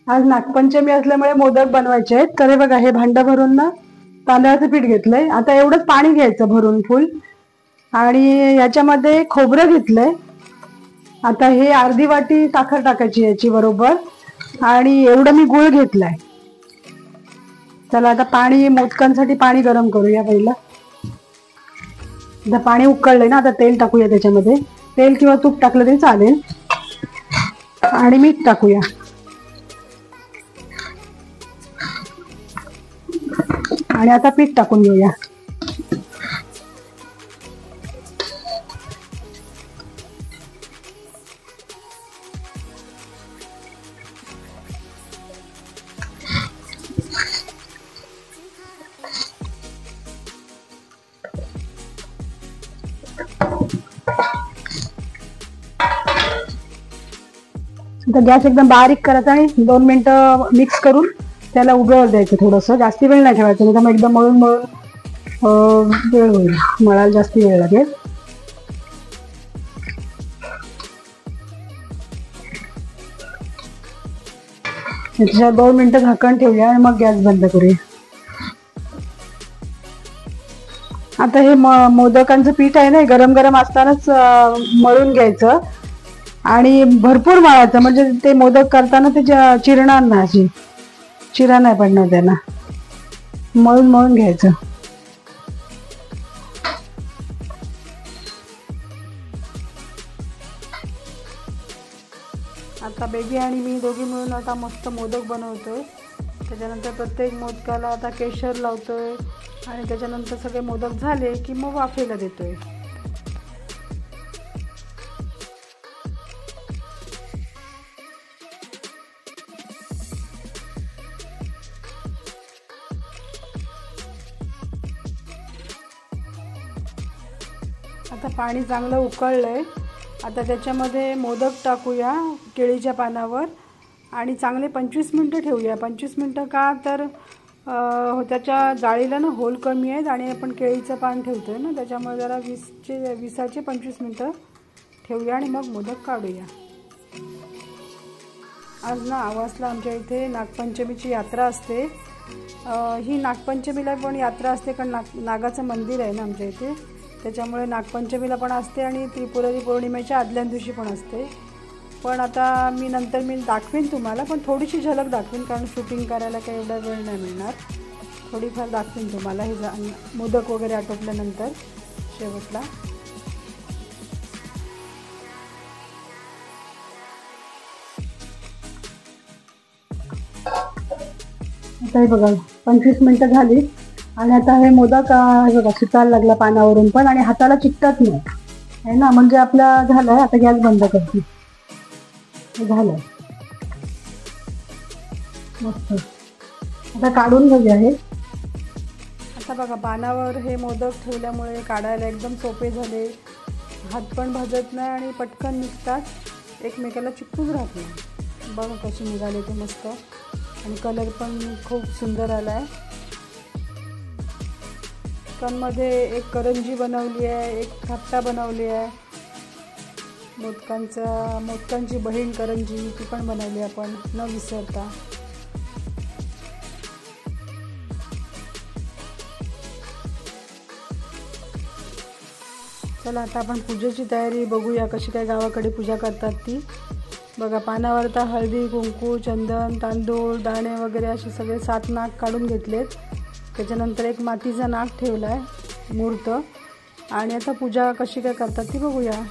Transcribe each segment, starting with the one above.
आज नागपंचमी असल्यामुळे मोदक बनवायचे आहेत. तर हे बघा, हे भांडं भरून ना तांदळाचं पीठ घेतलंय. आता एवढंच पाणी घ्यायचं भरून फुल, आणि याच्यामध्ये खोबरं घेतलंय. आता हे अर्धी वाटी साखर टाकायची याची बरोबर, आणि एवढं मी गुळ घेतलाय. चला आता पाणी, मोदकांसाठी पाणी गरम करूया पहिलं. आता पाणी उकळलंय ना, आता तेल टाकूया त्याच्यामध्ये. तेल किंवा तूप टाकलं तरी चालेल, आणि मीठ टाकूया. आणि आता पीठ टाकून घेऊया. आता गॅस एकदम बारीक करायचा आणि 2 मिनिटं मिक्स करून त्याला उगवत द्यायचं. थोडंसं जास्ती वेळ नाही ठेवायचं, नाही तर मग एकदम मळून मळून वेळ होईल, मळायला जास्ती वेळ लागेल. त्याच्या 2 मिनिटं झाकण ठेवूया आणि मग गॅस बंद करूया. आता हे मोदकांचं पीठ आहे ना, गरम गरम असतानाच मळून घ्यायचं आणि भरपूर मळायचं, म्हणजे ते मोदक करताना ते चिरणार नाही, चिरा नाही पडणार त्यांना. मळून मळून घ्यायचं. आता बेबी आणि मी दोघी मिळून आता मस्त मोदक बनवतोय. त्याच्यानंतर प्रत्येक मोदकाला आता केशर लावतोय, आणि त्याच्यानंतर सगळे मोदक झाले की मग वाफेला देतोय. आता पाणी चांगलं उकळलंय. आता त्याच्यामध्ये मोदक टाकूया केळीच्या पानावर, आणि चांगले 25 मिनटं ठेवूया. 25 मिनटं का तर त्याच्या जाळीला ना होल कमी आहेत, आणि आपण केळीचं पान ठेवतोय ना, त्याच्यामुळे जरा 20चे 25 मिनटं ठेवूया आणि मग मोदक काढूया. आज ना आवासला आमच्या इथे नागपंचमीची यात्रा असते. ही नागपंचमीला पण यात्रा असते, कारण नागाचं मंदिर आहे ना आमच्या इथे, त्याच्यामुळे नागपंचमीला पण असते आणि त्रिपुरारी पौर्णिमेच्या आदल्या दिवशी पण असते. पण आता मी दाखवीन तुम्हाला, पण थोडीशी झलक दाखवीन, कारण शूटिंग करायला काही एवढा वेळ नाही मिळणार. थोडीफार दाखवीन तुम्हाला हे मोदक वगैरे आटोपल्यानंतर शेवटला. आता हे बघा 25 मिनटं झाली, आणि आता हे मोदक हे बघा सुटायला लागला पानावरून पण, आणि हाताला चिकटत नाही आहे ना, म्हणजे आपला झालाय. आता गॅस बंद करते. झालंय मस्त. आता काढून घेऊया हे. आता बघा पानावर हे मोदक ठेवल्यामुळे काढायला एकदम सोपे झाले. हात पण भाजत नाही आणि पटकन निघतात, एकमेकाला चिपकून राहत नाही. बघा कसे निघाले ते मस्त, आणि कलर पण खूप सुंदर आला आहे. चिकनमध्ये एक करंजी बनवली आहे, एक खट्टा बनवली आहे. मोदकांची बहीण करंजी ती पण बनवली आपण न विसरता. चला आता आपण पूजेची तयारी बघूया, कशी काय गावाकडे पूजा करतात ती. बघा पानावर आता हळदी, कुंकू, चंदन, तांदूळ, दाणे वगैरे असे सगळे 7 नाग काढून घेतलेत. त्याच्यानंतर एक मातीचा नाग ठेवला आहे मूर्त, आणि आता पूजा कशी काय करतात ती बघूया.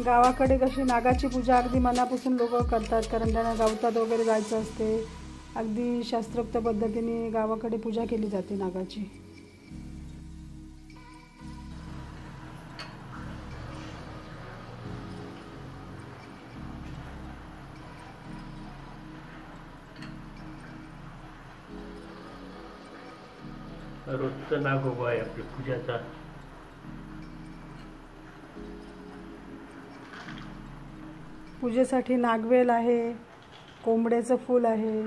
गावाकडे कशी नागाची पूजा अगदी मनापासून लोक करतात, कारण त्यांना गावतात वगैरे जायचं असते. अगदी शास्त्रोक्त पद्धतीने गावाकडे पूजा केली जाते नागाची. रोजचा नागोबा आहे आपल्या पूजाचा. पूजेसाठी नागवेल आहे, कोंबड्याचं फूल आहे.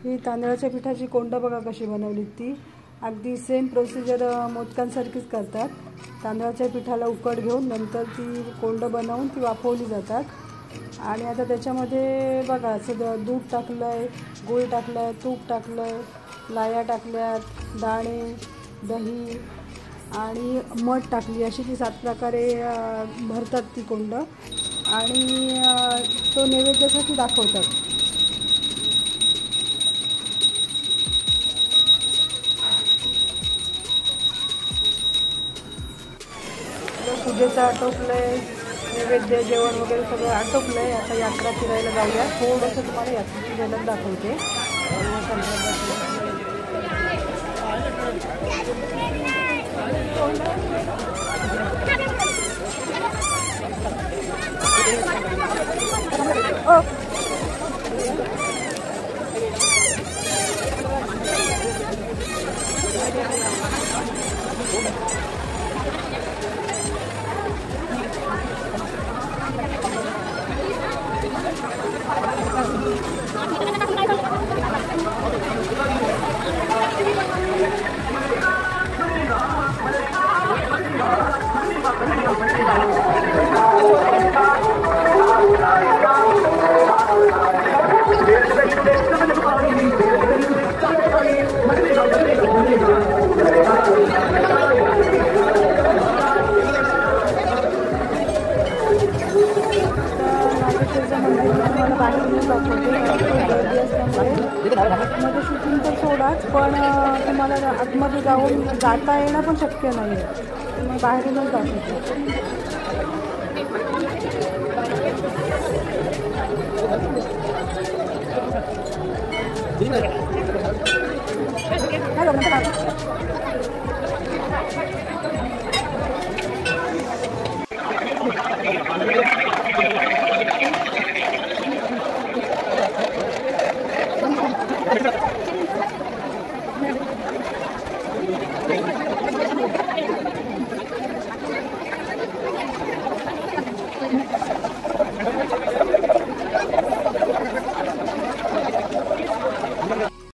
ही तांदळाच्या पिठाची कोंड बघा कशी बनवली ती. अगदी सेम प्रोसिजर मोदकांसारखीच करतात. तांदळाच्या पिठाला उकड घेऊन नंतर ती कोंड बनवून ती वाफवली जातात. आणि आता त्याच्यामध्ये बघा सगळं दूध टाकलं आहे, गूळ टाकलं आहे, तूप टाकलं आहे, लाया टाकल्यात, दाणे, दही आणि मध टाकली. अशी ती 7 प्रकारे भरतात ती कोंड आणि तो नैवेद्यासाठी दाखवतात. पूजेचं आटोपलं आहे, नैवेद्य जेवण वगैरे सगळं आटोपलं आहे. आता यात्रा फिरायला जाऊया. थोडंसं तुम्हाला यात्रेची झलक दाखवते. आतमध्ये शूटिंग तर सोडाच, पण तुम्हाला आतमध्ये जाऊन जाता येणं पण शक्य नाही आहे. मग बाहेरूनच दाखवते. हॅलो.